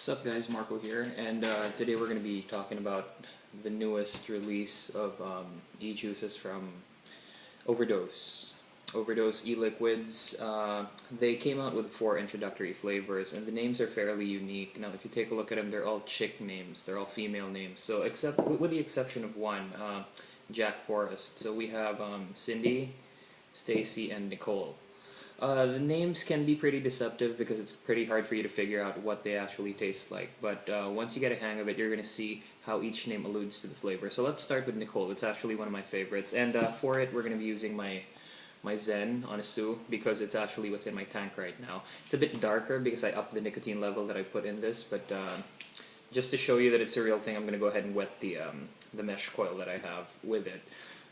What's up guys, Marco here, and today we're going to be talking about the newest release of e-juices from Overdose. Overdose E-Liquids. They came out with 4 introductory flavors, and the names are fairly unique. Now if you take a look at them, they're all chick names, they're all female names, so except with the exception of one, Jack Forrest. So we have Cindy, Stacy, and Nicole. The names can be pretty deceptive because it's pretty hard for you to figure out what they actually taste like, but once you get a hang of it, you're going to see how each name alludes to the flavor. So let's start with Nicole. It's actually one of my favorites, and for it we're going to be using my Zen on a Sue because it's actually what's in my tank right now. It's a bit darker because I upped the nicotine level that I put in this, but just to show you that it's a real thing, I'm going to go ahead and wet the mesh coil that I have with it.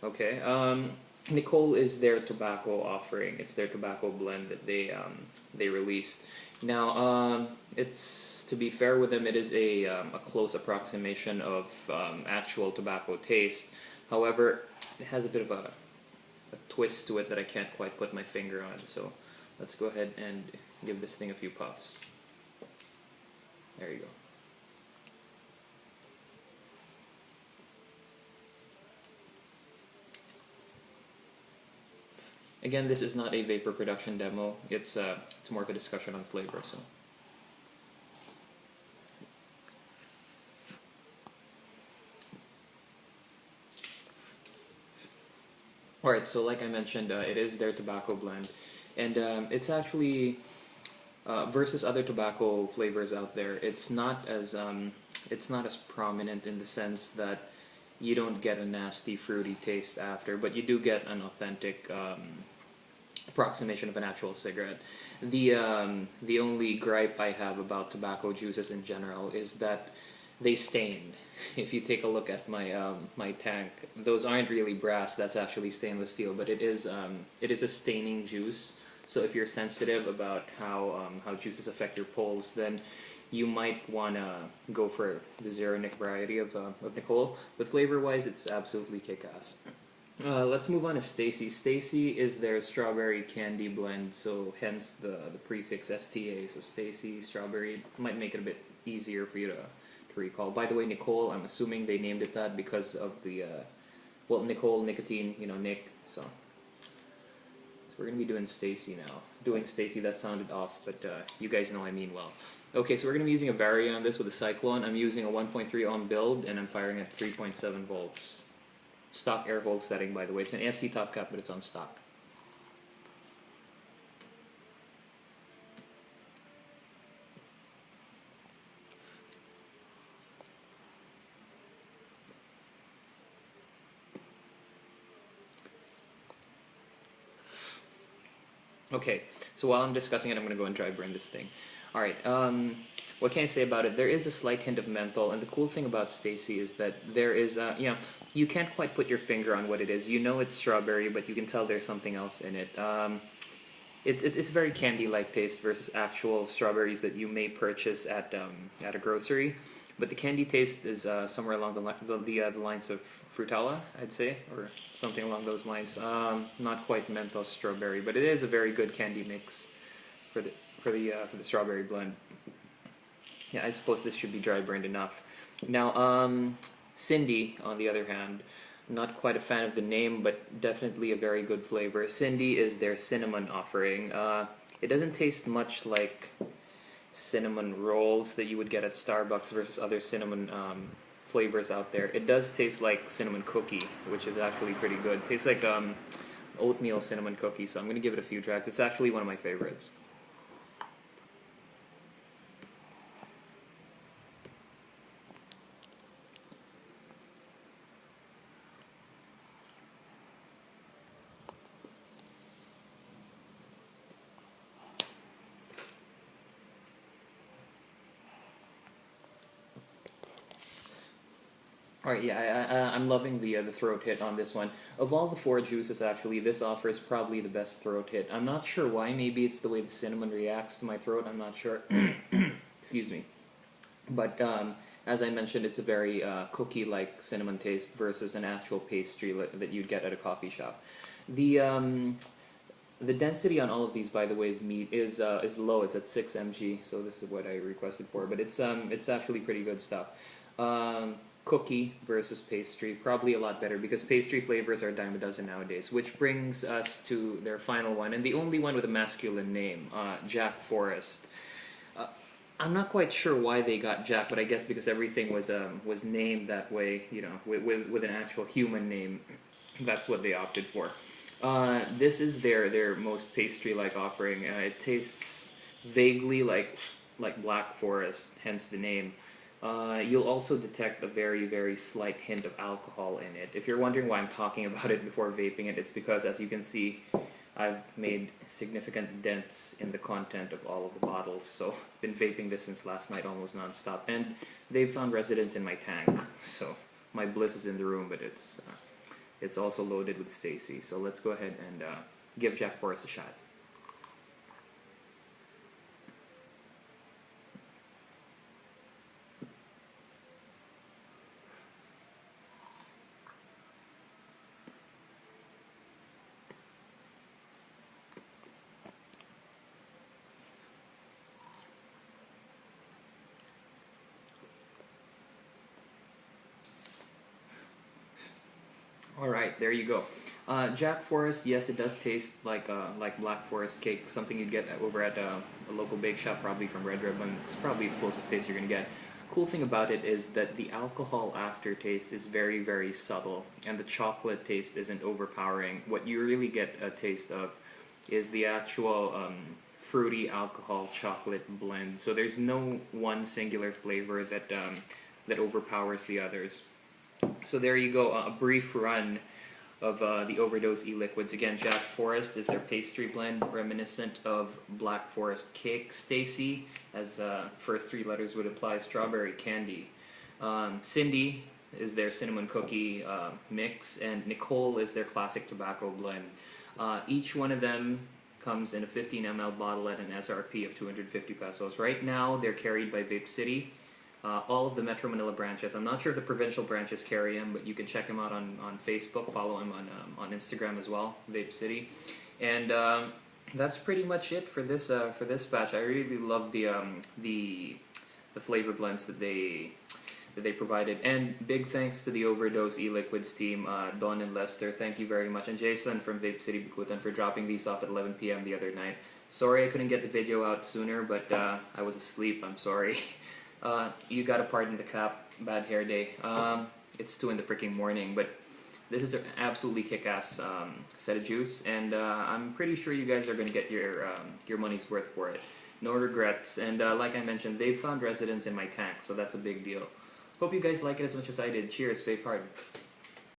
Okay. Nicole is their tobacco offering. It's their tobacco blend that they released. Now, it's, to be fair with them, it is a close approximation of actual tobacco taste. However, it has a bit of a twist to it that I can't quite put my finger on. So let's go ahead and give this thing a few puffs. There you go. Again, this is not a vapor production demo. It's more of a discussion on flavor. So, all right. So, like I mentioned, it is their tobacco blend, and it's actually versus other tobacco flavors out there. It's not as prominent in the sense that you don't get a nasty fruity taste after, but you do get an authentic approximation of an actual cigarette. The only gripe I have about tobacco juices in general is that they stain. If you take a look at my my tank, those aren't really brass. That's actually stainless steel, but it is a staining juice. So if you're sensitive about how juices affect your pulse, then you might want to go for the zero nic variety of Nicole. But flavor-wise, it's absolutely kick-ass. Let's move on to Stacy. Stacy is their strawberry candy blend, so hence the prefix STA. So Stacy, strawberry, might make it a bit easier for you to recall. By the way, Nicole, I'm assuming they named it that because of the, well, Nicole, nicotine, you know, Nick, so we're going to be doing Stacy now. Doing Stacy, that sounded off, but you guys know I mean well. Okay, so we're going to be using a Vario on this with a Cyclone. I'm using a 1.3 ohm build, and I'm firing at 3.7 volts. Stock air volt setting, by the way. It's an AFC top cap, but it's on stock. Okay, so while I'm discussing it, I'm going to go and dry burn this thing. Alright, what can I say about it? There is a slight hint of menthol, and the cool thing about Stacy is that there is, you can't quite put your finger on what it is. You know it's strawberry, but you can tell there's something else in it. It's a very candy-like taste versus actual strawberries that you may purchase at a grocery. But the candy taste is somewhere along the lines of Frutella, I'd say, or something along those lines. Not quite menthol strawberry, but it is a very good candy mix for the strawberry blend. Yeah, I suppose this should be dry burned enough. Now, Cindy, on the other hand, not quite a fan of the name, but definitely a very good flavor. Cindy is their cinnamon offering. It doesn't taste much like cinnamon rolls that you would get at Starbucks versus other cinnamon flavors out there. It does taste like cinnamon cookie, which is actually pretty good. It tastes like oatmeal cinnamon cookie, so I'm going to give it a few drags. It's actually one of my favorites. Alright, yeah, I'm loving the throat hit on this one. Of all the 4 juices, actually, this offers probably the best throat hit. I'm not sure why. Maybe it's the way the cinnamon reacts to my throat. I'm not sure. Excuse me. But as I mentioned, it's a very cookie-like cinnamon taste versus an actual pastry that you'd get at a coffee shop. The The density on all of these, by the way, is low. It's at 6 mg, so this is what I requested for. But it's actually pretty good stuff. Cookie versus pastry, probably a lot better because pastry flavors are a dime a dozen nowadays. Which brings us to their final one, and the only one with a masculine name, Jack Forest. I'm not quite sure why they got Jack, but I guess because everything was named that way, you know, with an actual human name. That's what they opted for. This is their most pastry-like offering. It tastes vaguely like Black Forest, hence the name. You'll also detect a very slight hint of alcohol in it. If you're wondering why I'm talking about it before vaping it, it's because, as you can see, I've made significant dents in the content of all of the bottles. So I've been vaping this since last night almost non-stop, and they've found residence in my tank. So my bliss is in the room, but it's also loaded with Stacy. So let's go ahead and give Jack Forest a shot. Alright, there you go. Jack Forest, yes, it does taste like Black Forest cake, something you'd get over at a local bake shop, probably from Red Ribbon. It's probably the closest taste you're going to get. Cool thing about it is that the alcohol aftertaste is very subtle, and the chocolate taste isn't overpowering. What you really get a taste of is the actual fruity alcohol chocolate blend. So there's no one singular flavor that overpowers the others. So there you go, a brief run of the Overdose E-Liquids. Again, Jack Forest is their pastry blend, reminiscent of Black Forest cake. Stacy, as first three letters would imply, strawberry candy. Cindy is their cinnamon cookie mix, and Nicole is their classic tobacco blend. Each one of them comes in a 15 ml bottle at an SRP of 250 pesos. Right now, they're carried by Vape City. All of the Metro Manila branches. I'm not sure if the provincial branches carry them, but you can check him out on Facebook. Follow him on Instagram as well, Vape City. And that's pretty much it for this batch. I really love the flavor blends that they provided. And big thanks to the Overdose E-Liquids team, Don and Lester. Thank you very much. And Jason from Vape City Bukutan for dropping these off at 11 p.m. the other night. Sorry I couldn't get the video out sooner, but I was asleep. I'm sorry. You gotta pardon the cap, bad hair day. It's 2 in the freaking morning, but this is an absolutely kick-ass set of juice, and I'm pretty sure you guys are gonna get your money's worth for it. No regrets, and like I mentioned, they've found residence in my tank, so that's a big deal. Hope you guys like it as much as I did. Cheers, vape hard.